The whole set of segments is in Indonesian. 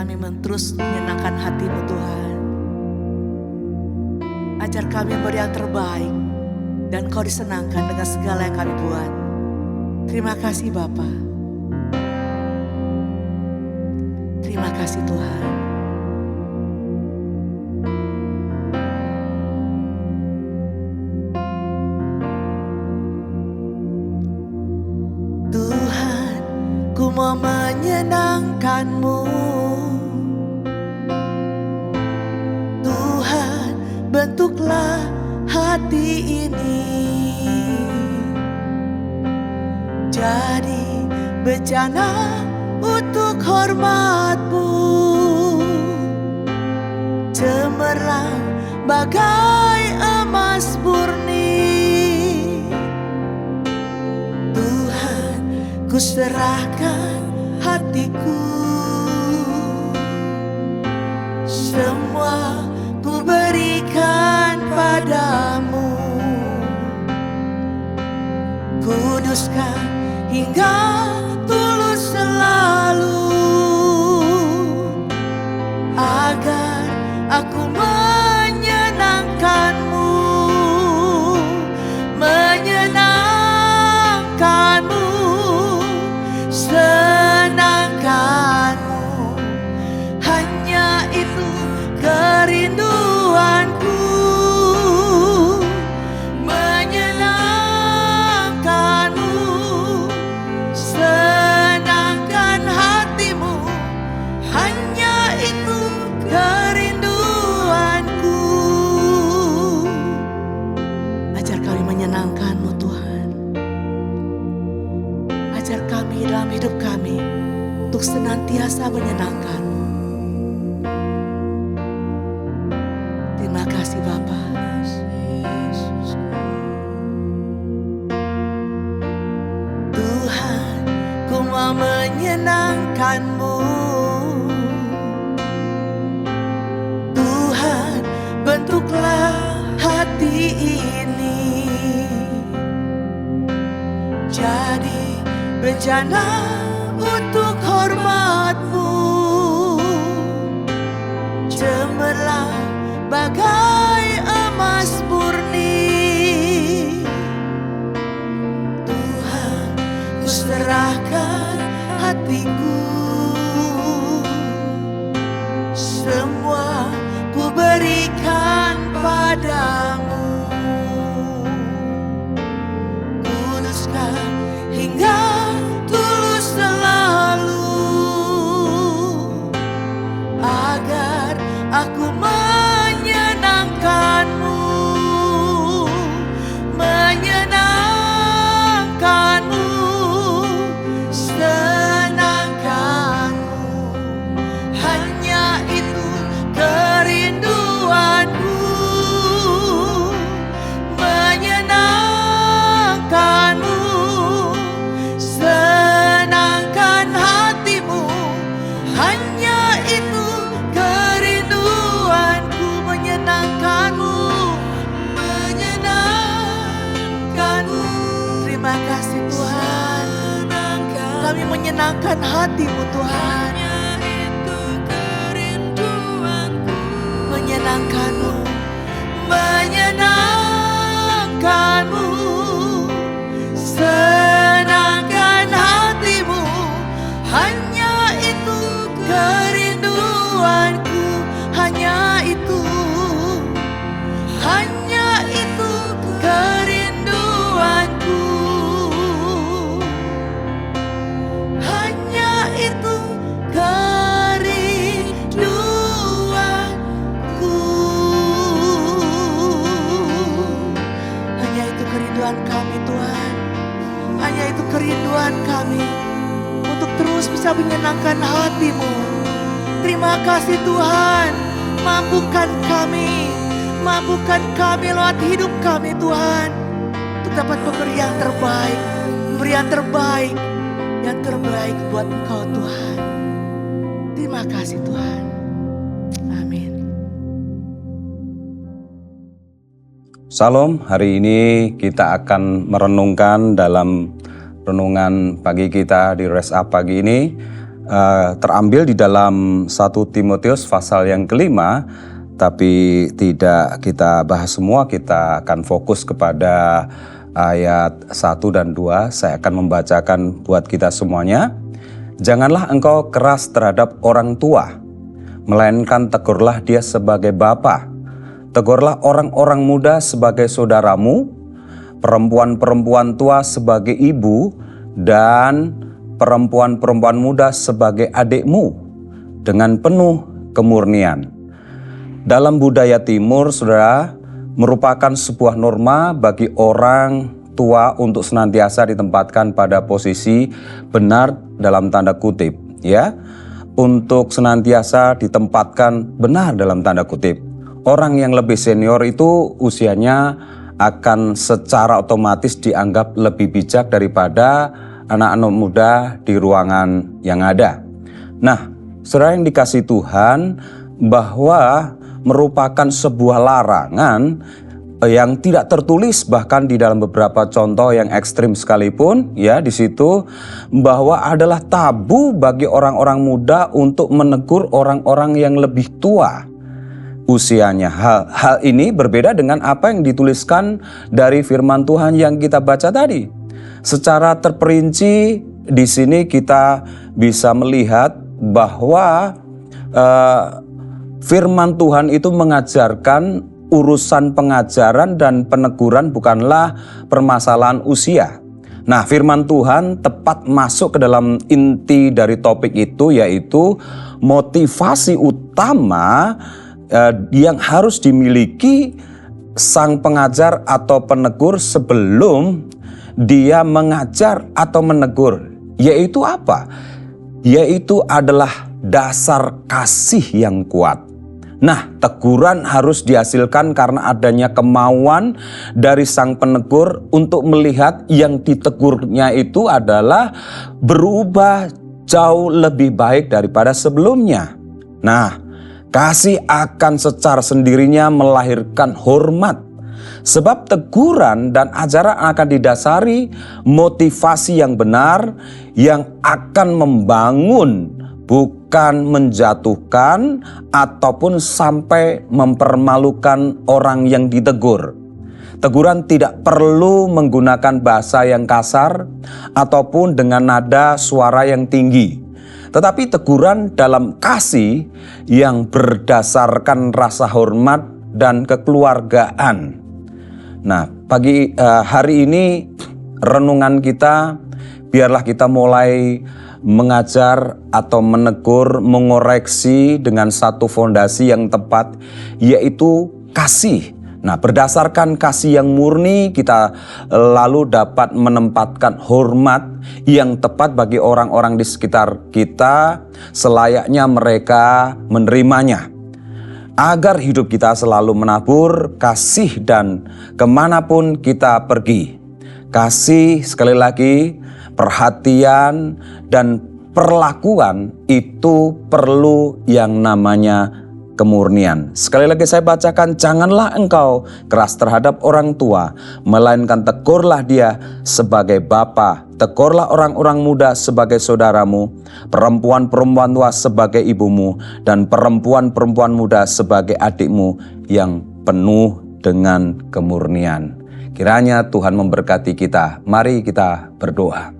kami terus menyenangkan hati-Mu Tuhan. Ajar kami memberi yang terbaik dan Kau disenangkan dengan segala yang kami buat. Terima kasih Bapa. Terima kasih Tuhan. Tuhan, ku mau menyenangkan-Mu. Tuhan, bentuklah hati ini jadi bejana untuk hormat-Mu, cemerlang bagai emas murni. Tuhan, ku serahkan hatiku, semua ku berikan padamu. Kuduskan hingga tulus selalu, agar aku menyenangkan-Mu, menyenangkan-Mu, senangkan-Mu. Hanya itu kerinduanku, menyenangkan-Mu, senangkan hati-Mu. Hanya itu kerinduanku. Ajar kami menyenangkan-Mu Tuhan. Ajar kami dalam hidup kami untuk senantiasa menyenangkan-Mu. Terima kasih Bapa. Tuhan, ku mau menyenangkan-Mu. Tuhan, bentuklah hati ini jadi bejana untuk hormat-Mu, cemerlang bagai emas murni. Tuhan, ku serahkan hatiku, semua ku berikan padamu. Kuduskan hingga tulus selalu, agar aku menyenangkan-Mu, menyenangkan-Mu, senangkan-Mu. Hanya itu kerinduanku, menyenangkan-Mu, senangkan hati-Mu. Hanya itu kerinduanku, menyenangkan-Mu, menyenangkan-Mu. Terima kasih Tuhan, kami menyenangkan hati-Mu Tuhan, menyenangkan-Mu, menyenangkan-Mu, senangkan hati-Mu. Hanya itu kerinduanku, hanya itu, hanya itu kerinduanku, hanya itu kerinduanku. Hanya itu kerinduan kami Tuhan, hanya itu kerinduan kami untuk terus bisa menyenangkan hati-Mu. Terima kasih Tuhan, mampukan kami lewat hidup kami Tuhan, untuk dapat memberi yang terbaik, memberi yang terbaik, yang terbaik buat Engkau Tuhan. Terima kasih Tuhan. Amin. Salam, hari ini kita akan merenungkan dalam renungan pagi kita di Res Up pagi ini terambil di dalam 1 Timotius pasal yang kelima, tapi tidak kita bahas semua, kita akan fokus kepada ayat 1 dan 2. Saya akan membacakan buat kita semuanya. Janganlah engkau keras terhadap orang tua, melainkan tegurlah dia sebagai bapa. Tegurlah orang-orang muda sebagai saudaramu, perempuan-perempuan tua sebagai ibu, dan perempuan-perempuan muda sebagai adikmu dengan penuh kemurnian. Dalam budaya timur, saudara, merupakan sebuah norma bagi orang tua untuk senantiasa ditempatkan pada posisi benar dalam tanda kutip, ya. Untuk senantiasa ditempatkan benar dalam tanda kutip. Orang yang lebih senior itu usianya akan secara otomatis dianggap lebih bijak daripada anak-anak muda di ruangan yang ada. Nah, saudara yang dikasihi Tuhan, bahwa merupakan sebuah larangan yang tidak tertulis bahkan di dalam beberapa contoh yang ekstrim sekalipun, ya, di situ bahwa adalah tabu bagi orang-orang muda untuk menegur orang-orang yang lebih tua usianya. Hal ini berbeda dengan apa yang dituliskan dari firman Tuhan yang kita baca tadi. Secara terperinci di sini kita bisa melihat bahwa firman Tuhan itu mengajarkan urusan pengajaran dan peneguran bukanlah permasalahan usia. Nah, firman Tuhan tepat masuk ke dalam inti dari topik itu, yaitu motivasi utama yang harus dimiliki sang pengajar atau penegur sebelum dia mengajar atau menegur. Yaitu apa? Yaitu adalah dasar kasih yang kuat. Nah, teguran harus dihasilkan karena adanya kemauan dari sang penegur untuk melihat yang ditegurnya itu adalah berubah jauh lebih baik daripada sebelumnya. Nah, kasih akan secara sendirinya melahirkan hormat. Sebab teguran dan ajaran akan didasari motivasi yang benar yang akan membangun, bukan menjatuhkan ataupun sampai mempermalukan orang yang ditegur. Teguran tidak perlu menggunakan bahasa yang kasar ataupun dengan nada suara yang tinggi. Tetapi teguran dalam kasih yang berdasarkan rasa hormat dan kekeluargaan. Nah, pagi hari ini renungan kita, biarlah kita mulai mengajar atau menegur, mengoreksi dengan satu fondasi yang tepat, yaitu kasih. Nah, berdasarkan kasih yang murni, kita lalu dapat menempatkan hormat yang tepat bagi orang-orang di sekitar kita, selayaknya mereka menerimanya. Agar hidup kita selalu menabur kasih dan kemanapun kita pergi. Kasih, sekali lagi, perhatian dan perlakuan itu perlu yang namanya kemurnian. Sekali lagi saya bacakan, janganlah engkau keras terhadap orang tua, melainkan tegurlah dia sebagai bapa. Tegurlah orang-orang muda sebagai saudaramu, perempuan-perempuan tua sebagai ibumu, dan perempuan-perempuan muda sebagai adikmu yang penuh dengan kemurnian. Kiranya Tuhan memberkati kita. Mari kita berdoa.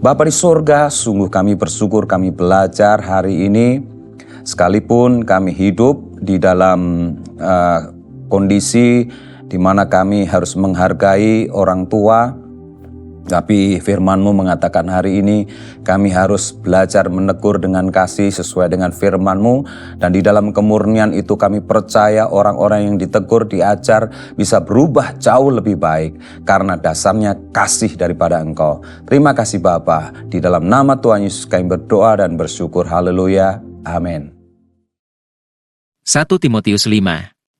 Bapa di surga, sungguh kami bersyukur kami belajar hari ini. Sekalipun kami hidup di dalam kondisi di mana kami harus menghargai orang tua, tapi firman-Mu mengatakan hari ini kami harus belajar menegur dengan kasih sesuai dengan firman-Mu. Dan di dalam kemurnian itu kami percaya orang-orang yang ditegur, diajar bisa berubah jauh lebih baik. Karena dasarnya kasih daripada Engkau. Terima kasih Bapa. Di dalam nama Tuhan Yesus kami berdoa dan bersyukur. Haleluya. Amin. 1 Timotius 5.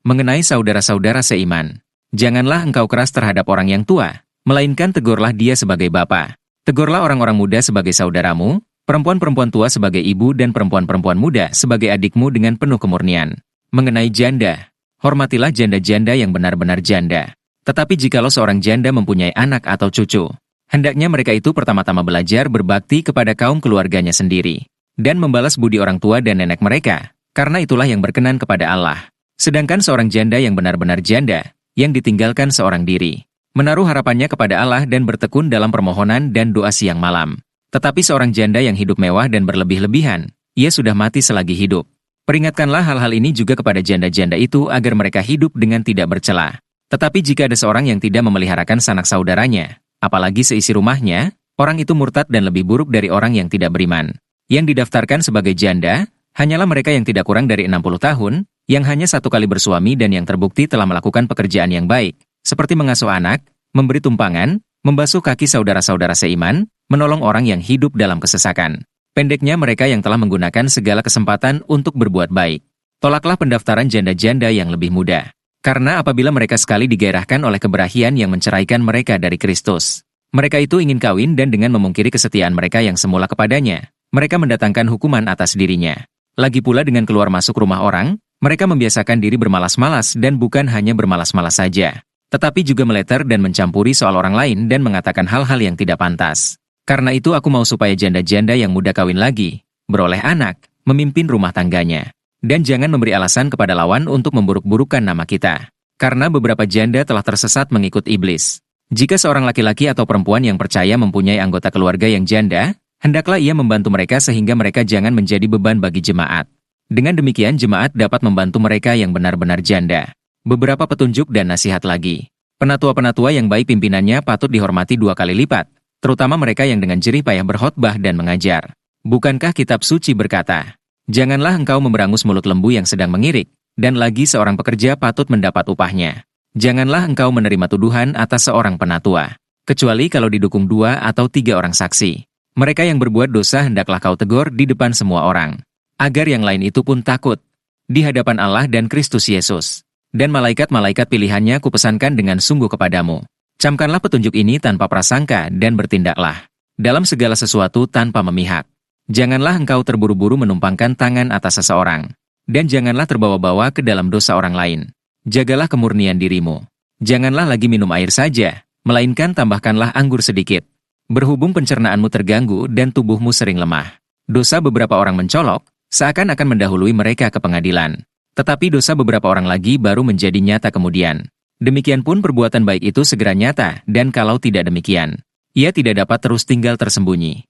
Mengenai saudara-saudara seiman. Janganlah engkau keras terhadap orang yang tua, melainkan tegurlah dia sebagai bapa. Tegurlah orang-orang muda sebagai saudaramu, perempuan-perempuan tua sebagai ibu, dan perempuan-perempuan muda sebagai adikmu dengan penuh kemurnian. Mengenai janda, hormatilah janda-janda yang benar-benar janda. Tetapi jikalau seorang janda mempunyai anak atau cucu, hendaknya mereka itu pertama-tama belajar berbakti kepada kaum keluarganya sendiri. dan membalas budi orang tua dan nenek mereka, karena itulah yang berkenan kepada Allah. Sedangkan seorang janda yang benar-benar janda, yang ditinggalkan seorang diri, menaruh harapannya kepada Allah dan bertekun dalam permohonan dan doa siang malam. Tetapi seorang janda yang hidup mewah dan berlebih-lebihan, ia sudah mati selagi hidup. Peringatkanlah hal-hal ini juga kepada janda-janda itu agar mereka hidup dengan tidak bercela. Tetapi jika ada seorang yang tidak memeliharakan sanak saudaranya, apalagi seisi rumahnya, orang itu murtad dan lebih buruk dari orang yang tidak beriman. Yang didaftarkan sebagai janda, hanyalah mereka yang tidak kurang dari 60 tahun, yang hanya satu kali bersuami dan yang terbukti telah melakukan pekerjaan yang baik, seperti mengasuh anak, memberi tumpangan, membasuh kaki saudara-saudara seiman, menolong orang yang hidup dalam kesesakan. Pendeknya mereka yang telah menggunakan segala kesempatan untuk berbuat baik. Tolaklah pendaftaran janda-janda yang lebih muda. Karena apabila mereka sekali digairahkan oleh keberahian yang menceraikan mereka dari Kristus, mereka itu ingin kawin dan dengan memungkiri kesetiaan mereka yang semula kepadanya, mereka mendatangkan hukuman atas dirinya. Lagi pula dengan keluar masuk rumah orang, mereka membiasakan diri bermalas-malas dan bukan hanya bermalas-malas saja, tetapi juga meleter dan mencampuri soal orang lain dan mengatakan hal-hal yang tidak pantas. Karena itu aku mau supaya janda-janda yang muda kawin lagi, beroleh anak, memimpin rumah tangganya. Dan jangan memberi alasan kepada lawan untuk memburuk-burukkan nama kita. Karena beberapa janda telah tersesat mengikut iblis. Jika seorang laki-laki atau perempuan yang percaya mempunyai anggota keluarga yang janda, hendaklah ia membantu mereka sehingga mereka jangan menjadi beban bagi jemaat. Dengan demikian jemaat dapat membantu mereka yang benar-benar janda. Beberapa petunjuk dan nasihat lagi. Penatua-penatua yang baik pimpinannya patut dihormati 2 kali lipat, terutama mereka yang dengan jerih payah berkhotbah dan mengajar. Bukankah kitab suci berkata, "Janganlah engkau memberangus mulut lembu yang sedang mengirik, dan lagi seorang pekerja patut mendapat upahnya. Janganlah engkau menerima tuduhan atas seorang penatua, kecuali kalau didukung 2 atau 3 orang saksi. Mereka yang berbuat dosa hendaklah kau tegur di depan semua orang, agar yang lain itu pun takut di hadapan Allah dan Kristus Yesus. Dan malaikat-malaikat pilihannya kupesankan dengan sungguh kepadamu. Camkanlah petunjuk ini tanpa prasangka dan bertindaklah dalam segala sesuatu tanpa memihak. Janganlah engkau terburu-buru menumpangkan tangan atas seseorang, dan janganlah terbawa-bawa ke dalam dosa orang lain. Jagalah kemurnian dirimu. Janganlah lagi minum air saja, melainkan tambahkanlah anggur sedikit. Berhubung pencernaanmu terganggu dan tubuhmu sering lemah. Dosa beberapa orang mencolok, seakan-akan mendahului mereka ke pengadilan. Tetapi dosa beberapa orang lagi baru menjadi nyata kemudian. Demikian pun perbuatan baik itu segera nyata, dan kalau tidak demikian, ia tidak dapat terus tinggal tersembunyi.